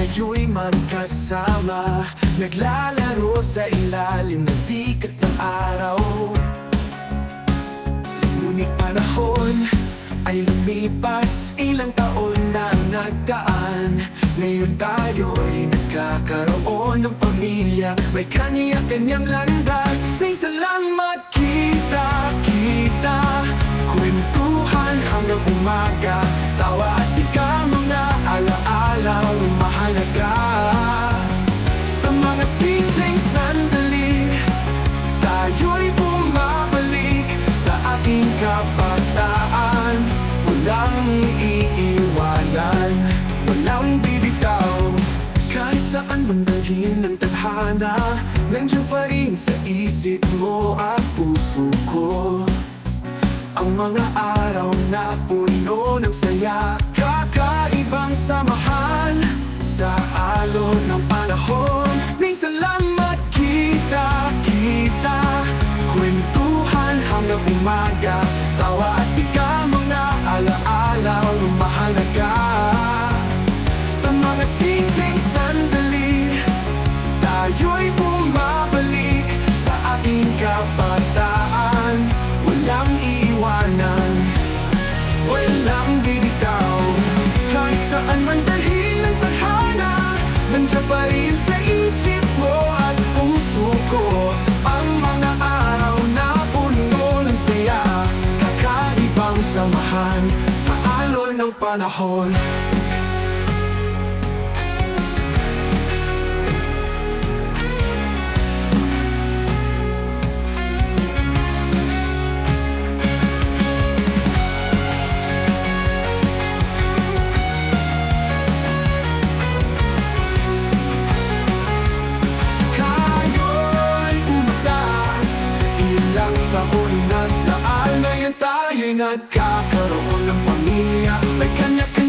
tayo'y magkasama, naglalaro sa ilalim ng sikat ng araw. Ngunit panahon ay lumipas, ilang taon na nagdaan. Ngayon tayo'y nagkakaroon ng pamilya, may kanya-kanyang landas. Say salamat, kita-kita, kwentuhan hanggang umaga, tawa at sika, mga alaala mahalaga. Sa mga simpleng sandali, tayo'y bumabalik sa ating kabataan. Walang iiwanan, walang bibitaw. Kahit saan man dalhin ng tadhana, nandiyan pa rin sa isip mo at puso ko. Ang mga araw na puno ng saya, kakaibang samahan sa alon ng panahon. May salamat, kita-kita, kwentuhan hanggang umaga, tawa at sika, mga alaala mahalaga. Sa mga simpleng sandali, tayo'y bumabalik sa ating kabataan. Walang iiwanan, walang bibitaw. Kahit saan man dalhin ng tadhana, nandiyan pa rin sa isip mo at puso ko. Ang mga araw na puno ng saya, kakaibang samahan sa alon ng panahon. Taon na daan, ngayon tayo'y nagkakaroon ng pamilya, may kanya-kanya